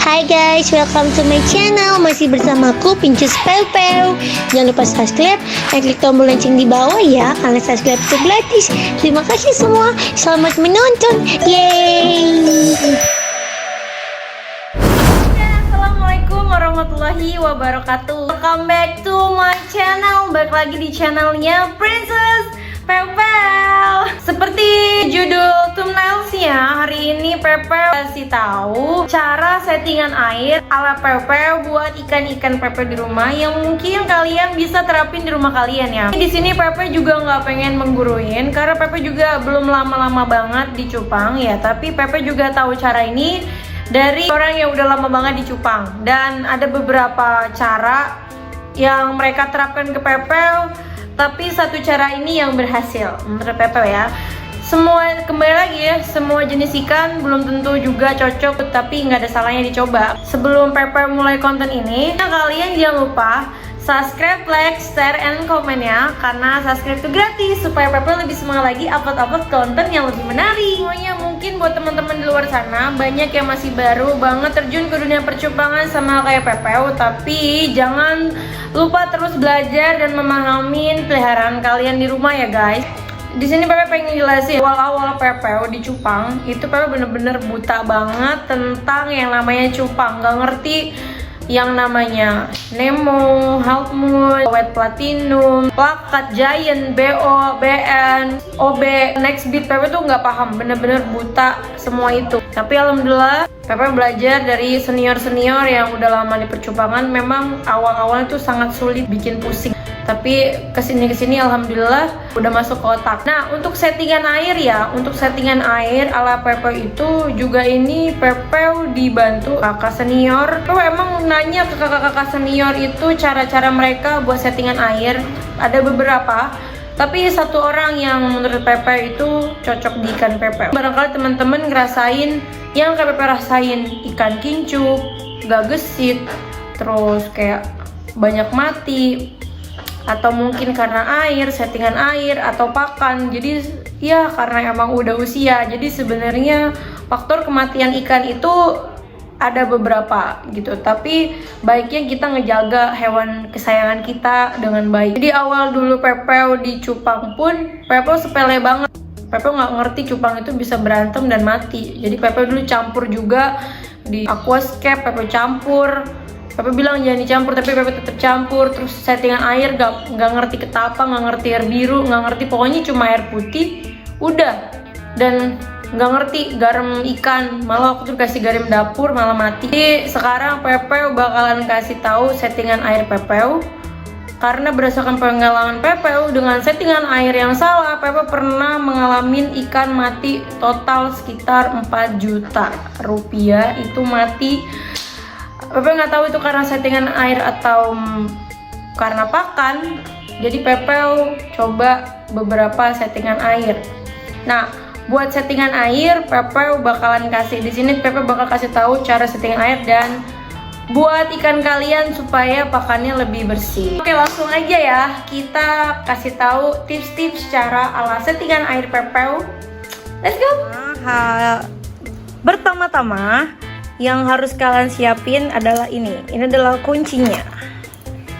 Hai guys, welcome to my channel. Masih bersamaku Pincus Pew. Jangan lupa subscribe dan klik tombol lonceng di bawah ya, karena subscribe itu gratis. Terima kasih semua. Selamat menonton. Yeay. Assalamualaikum warahmatullahi wabarakatuh. Welcome back to my channel. Balik lagi di channelnya Princess Pew. Seperti judul thumbnailsnya, hari ini Pew kasih tahu cara settingan air ala Pew buat ikan-ikan Pew di rumah yang mungkin kalian bisa terapin di rumah kalian ya. Di sini Pew juga nggak pengen mengguruin karena Pew juga belum lama-lama banget di Cupang ya, tapi Pew juga tahu cara ini dari orang yang udah lama banget di Cupang, dan ada beberapa cara yang mereka terapkan ke Pew, tapi satu cara ini yang berhasil menurut Pew ya. Semua, kembali lagi ya, semua jenis ikan belum tentu juga cocok, tapi nggak ada salahnya dicoba. Sebelum Pew mulai konten ini, kalian jangan lupa subscribe, like, share, and komen ya, karena subscribe itu gratis supaya Pew lebih semangat lagi upload konten yang lebih menarik. Semuanya mungkin buat teman-teman di luar sana banyak yang masih baru banget terjun ke dunia percupangan sama kayak Pew, tapi jangan lupa terus belajar dan memahami peliharaan kalian di rumah ya guys. Di sini Pepe pengen jelasin awal-awal Pepe di Cupang itu Pepe bener-bener buta banget tentang yang namanya cupang, gak ngerti yang namanya Nemo, Half Moon, White Platinum, Plakat, Giant, BO, BN, OB, Next Beat. Pepe tuh nggak paham, bener-bener buta semua itu. Tapi alhamdulillah Pepe belajar dari senior-senior yang udah lama di percupangan. Memang awal-awal itu sangat sulit, bikin pusing, tapi kesini alhamdulillah udah masuk ke otak. Nah, untuk settingan air ya, untuk settingan air ala Pepe itu juga ini Pepe dibantu kakak senior. Pepe emang nanya ke kakak-kakak senior itu cara-cara mereka buat settingan air. Ada beberapa, tapi satu orang yang menurut Pepe itu cocok di ikan Pepe. Barangkali teman-teman ngerasain yang kayak Pepe rasain, ikan kincup, gak gesit, terus kayak banyak mati, atau mungkin karena air, settingan air, atau pakan. Jadi ya karena emang udah usia, jadi sebenarnya faktor kematian ikan itu ada beberapa gitu, tapi baiknya kita ngejaga hewan kesayangan kita dengan baik. Jadi awal dulu Pepe di Cupang pun Pepe sepele banget. Pepe nggak ngerti cupang itu bisa berantem dan mati. Jadi Pepe dulu campur juga di aquascape, Pepe campur. Pepe bilang jangan dicampur, tapi Pepe tetap campur. Terus settingan air nggak ngerti ketapang, nggak ngerti air biru, nggak ngerti, pokoknya cuma air putih udah. Dan nggak ngerti garam ikan, malah waktu itu kasih garam dapur malah mati. Jadi sekarang Pepe bakalan kasih tahu settingan air Pepe, karena berdasarkan pengalaman Pepe dengan settingan air yang salah, Pepe pernah mengalami ikan mati total sekitar 4 juta rupiah itu mati. Pepe nggak tahu itu karena settingan air atau karena pakan. Jadi Pepe coba beberapa settingan air. Nah, buat settingan air Pepe bakalan kasih di sini. Pepe bakal kasih tahu cara settingan air dan buat ikan kalian supaya pakannya lebih bersih. Oke, langsung aja ya kita kasih tahu tips-tips cara ala settingan air Pepe. Let's go. Pertama-tama yang harus kalian siapin adalah ini. Ini adalah kuncinya.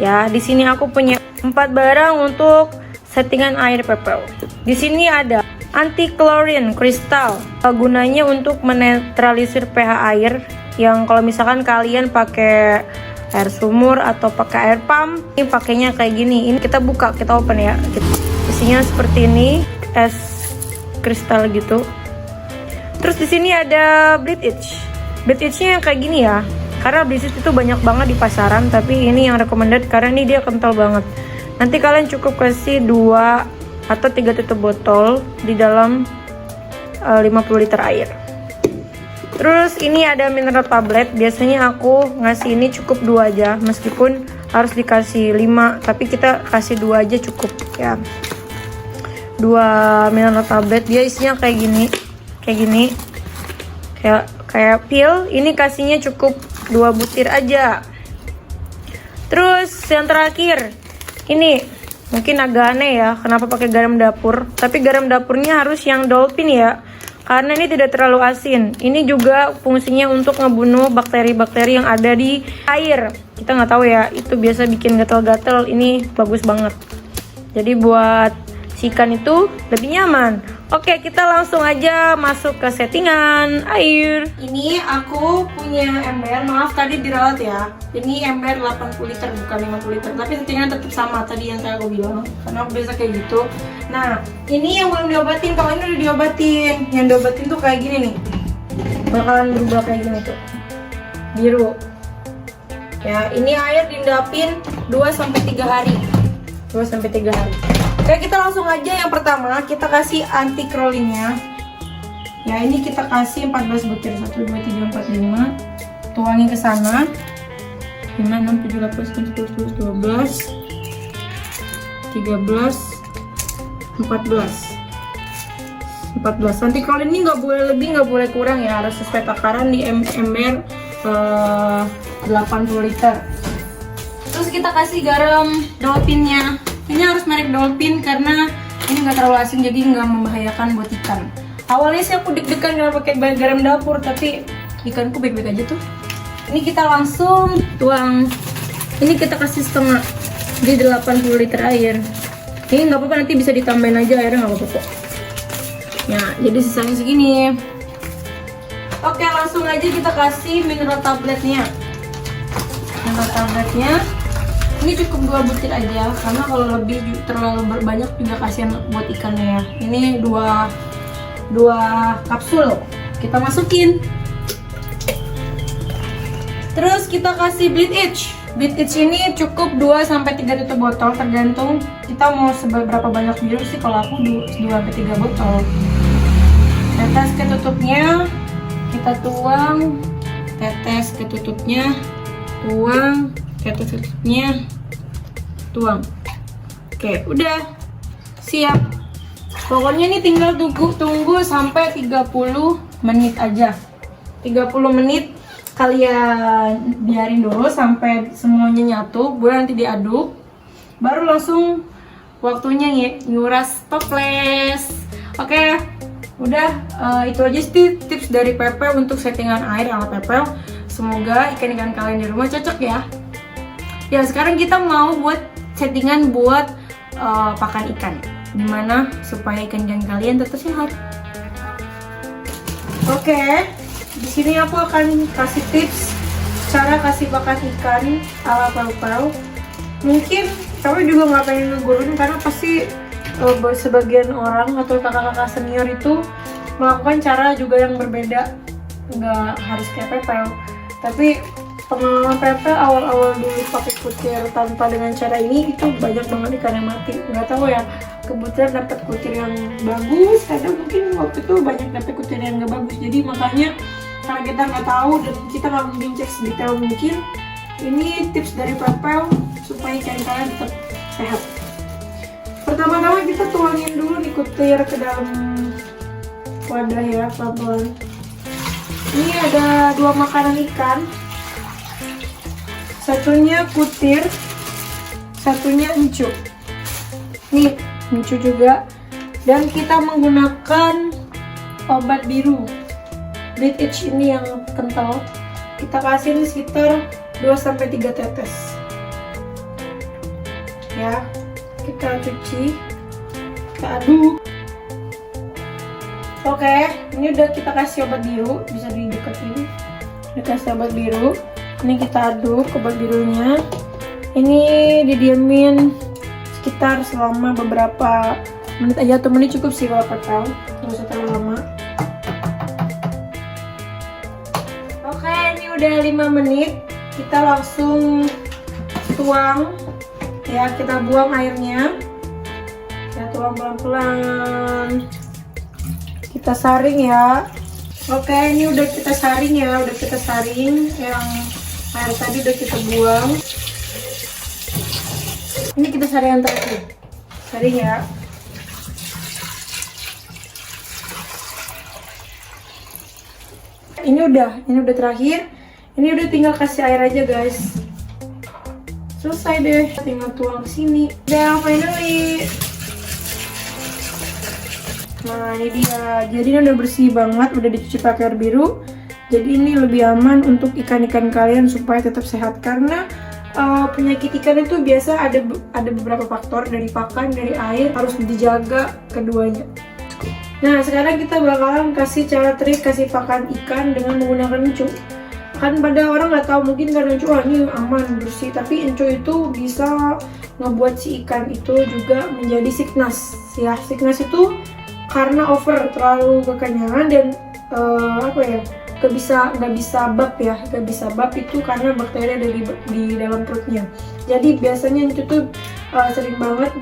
Ya, di sini aku punya 4 barang untuk settingan air Pepe. Di sini ada anti chlorine kristal. Gunanya untuk menetralisir pH air. Yang kalau misalkan kalian pakai air sumur atau pakai air pump, ini pakainya kayak gini. Ini kita buka, kita open ya. Isinya seperti ini, es kristal gitu. Terus di sini ada bleach. Bleachnya yang kayak gini ya, karena bleach itu banyak banget di pasaran, tapi ini yang recommended karena ini dia kental banget. Nanti kalian cukup kasih 2 atau 3 tutup botol di dalam 50 liter air. Terus ini ada mineral tablet. Biasanya aku ngasih ini cukup 2 aja, meskipun harus dikasih 5, tapi kita kasih 2 aja cukup ya. 2 mineral tablet, dia isinya kayak gini, kayak pil. Ini kasihnya cukup 2 butir aja. Terus yang terakhir, ini mungkin agak aneh ya, kenapa pakai garam dapur, tapi garam dapurnya harus yang dolphin ya. karena ini tidak terlalu asin. Ini juga fungsinya untuk ngebunuh bakteri-bakteri yang ada di air. Kita nggak tahu ya, itu biasa bikin gatal-gatal. Ini bagus banget. Jadi buat si ikan itu lebih nyaman. Oke, kita langsung aja masuk ke settingan air. Ini aku punya ember, maaf tadi dirawat ya. Ini ember 80 liter bukan 50 liter, tapi settingan tetap sama tadi yang saya aku bilang. Karena aku biasa kayak gitu. Nah, ini yang belum diobatin, kalau ini udah diobatin. Yang diobatin tuh kayak gini nih. Bakalan berubah kayak gini tuh. Biru. Ya, ini air diendapin 2-3 hari. 2-3 hari. Oke, kita langsung aja. Yang pertama kita kasih anti crawlingnya. Ya, ini kita kasih 14 butir. 1, 2, 3, 4, 5. Tuangin ke sana. 5, 6, 7, 8, 9, 10, 12, 13, 14. Anti crawling ini nggak boleh lebih, nggak boleh kurang ya. Harus sesuai takaran di ember 80 liter. Terus kita kasih garam dolphinnya. Ini harus merek Dolphin karena ini nggak terlalu asin, jadi nggak membahayakan buat ikan. Awalnya sih aku deg-degan kalau pakai garam dapur, tapi ikanku baik-baik aja tuh. Ini kita langsung tuang. Ini kita kasih setengah di 80 liter air. Ini nggak apa-apa, nanti bisa ditambahin aja airnya, nggak apa-apa. Ya, jadi sisanya segini. Oke, langsung aja kita kasih mineral tabletnya. Mineral tabletnya. Ini cukup 2 butir aja, karena kalau lebih terlalu banyak juga kasihan buat ikannya ya. Ini 2 kapsul kita masukin. Terus kita kasih bleed edge. Bleed edge ini cukup 2-3 tutup botol, tergantung kita mau seberapa banyak biru sih. Kalau aku 2-3 botol. Tetes ketutupnya kita tuang, tetes ketutupnya tuang, ketutupnya tuang. Oke, udah siap. Pokoknya ini tinggal tunggu sampai 30 menit aja. 30 menit kalian biarin dulu sampai semuanya nyatu, baru nanti diaduk. Baru langsung waktunya nguras toples. Oke, udah itu aja sih tips dari Pepe untuk settingan air ala Pepe. Semoga ikan-ikan kalian di rumah cocok ya. Ya, sekarang kita mau buat settingan buat pakan ikan. Gimana supaya ikan-ikan kalian tetap sehat. Oke, di sini aku akan kasih tips cara kasih pakan ikan ala Pepe. Mungkin kamu juga nggak pengen ngeguruin, karena pasti sebagian orang atau kakak-kakak senior itu melakukan cara juga yang berbeda. Nggak harus kayak Pepe. Tapi pengalaman Pepe awal-awal dulu pakai kutir tanpa dengan cara ini, itu banyak banget ikan yang mati. Nggak tahu ya, kebetulan dapat kutir yang bagus, kadang mungkin waktu itu banyak dapat kutir yang nggak bagus. Jadi makanya karena kita nggak tahu dan kita nggak mungkin cek sedetail mungkin, ini tips dari Pepe supaya ikan kalian tetap sehat. Pertama-tama kita tuangin dulu nih kutir ke dalam wadah ya, pelan-pelan. Ini ada 2 makanan ikan. Satunya kutir, satunya encu. Nih, encu juga. Dan kita menggunakan obat biru. Bleed edge ini yang kental. Kita kasih sekitar 2-3 tetes. Ya, kita cuci, kita aduk. Oke, ini udah kita kasih obat biru, bisa dideketin. Dikasih obat biru. Ini kita aduk obat birunya. Ini didiemin sekitar selama beberapa menit aja, 1 menit cukup sih kalau Pepe, nggak usah terlalu lama. Oke, ini udah 5 menit. Kita langsung tuang. Ya, kita buang airnya. Kita tuang pelan-pelan. Kita saring ya. Oke, ini udah kita saring ya, udah kita saring. Yang air tadi udah kita buang. Ini kita saring yang terakhir. Saring ya. Ini udah terakhir. Ini udah tinggal kasih air aja guys. Selesai deh, tinggal tuang ke sini. Dan finally Nah ini dia, jadi ini udah bersih banget, udah dicuci pakai air biru. Jadi ini lebih aman untuk ikan-ikan kalian supaya tetap sehat. Karena penyakit ikan itu biasa ada beberapa faktor, dari pakan, dari air, harus dijaga keduanya. Nah sekarang kita bakalan kasih cara trik kasih pakan ikan dengan menggunakan encu. Kan pada orang nggak tahu, mungkin karena encu ini aman, bersih, tapi encu itu bisa ngebuat si ikan itu juga menjadi sickness. Ya sickness itu karena terlalu kekenyangan dan nggak bisa bab itu karena bakteri ada di dalam perutnya. Jadi biasanya itu tuh sering banget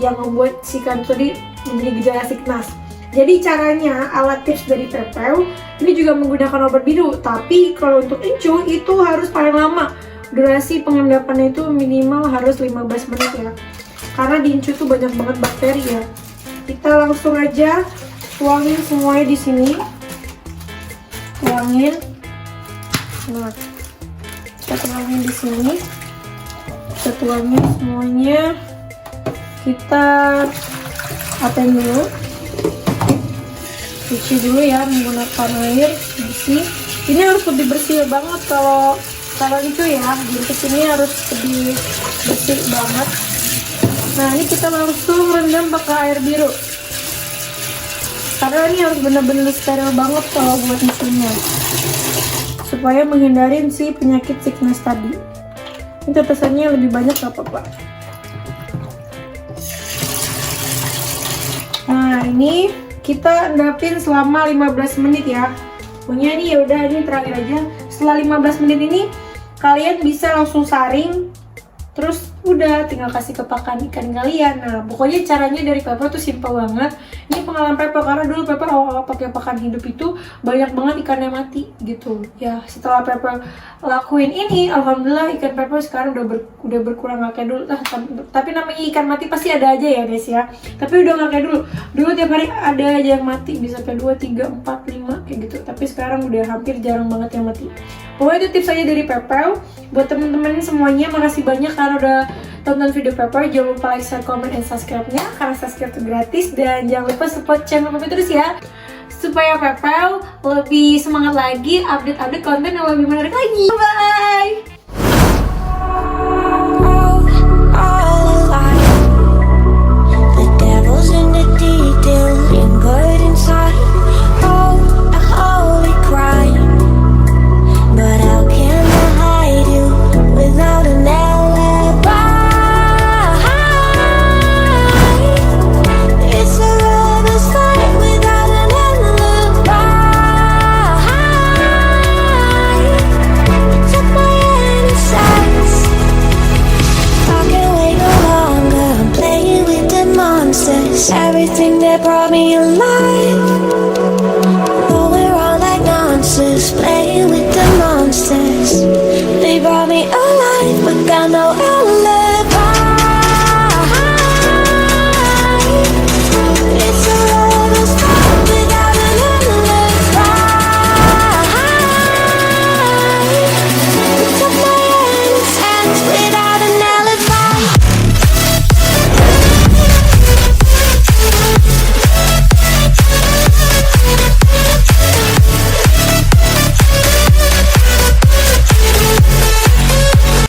yang membuat si ikan tadi menjadi gejala sickness. Jadi caranya, alat tips dari Pepeu ini juga menggunakan obat biru, tapi kalau untuk encu itu harus paling lama. Durasi pengendapannya itu minimal harus 15 menit ya. Karena di encu tuh banyak banget bakteri ya. Kita langsung aja tuangin semuanya di sini. Tuangin. Nah, kita tuangin di sini. Kita tuangin semuanya. Kita apain dulu. Cuci dulu ya menggunakan air bersih. Ini harus lebih bersih banget kalau itu ya. Jadi ini harus lebih bersih banget. Nah ini kita langsung rendam pakai air biru. Karena ini harus benar-benar steril banget kalau buat mesinnya, supaya menghindarin si penyakit sickness tadi. Ini tetesannya lebih banyak gak apa-apa. Nah ini kita endapin selama 15 menit ya. Pokoknya ini ya udah, ini terakhir aja. Setelah 15 menit ini kalian bisa langsung saring. Terus udah tinggal kasih ke pakan ikan kalian. Nah, pokoknya caranya dari Pepeu tuh simple banget. Ini pengalaman Pepeu karena dulu Pepeu awal pakai pakan hidup itu banyak banget ikannya mati gitu. Ya, setelah Pepeu lakuin ini, alhamdulillah ikan Pepeu sekarang udah berkurang gak kayak dulu. Tapi namanya ikan mati pasti ada aja ya guys ya. Tapi udah gak kayak dulu. Dulu tiap hari ada aja yang mati, bisa sampai 2, 3, 4, 5 kayak gitu. Tapi sekarang udah hampir jarang banget yang mati. Pokoknya itu tips aja dari Pepeu. Buat temen-temen semuanya, makasih banyak karena udah tonton video Pepeu. Jangan lupa like, share, comment, dan subscribe-nya, karena subscribe itu gratis. Dan jangan lupa support channel Pepeu terus ya, supaya Pepeu lebih semangat lagi update konten yang lebih menarik lagi. Bye! Everything that brought me alive, but we're all like monsters.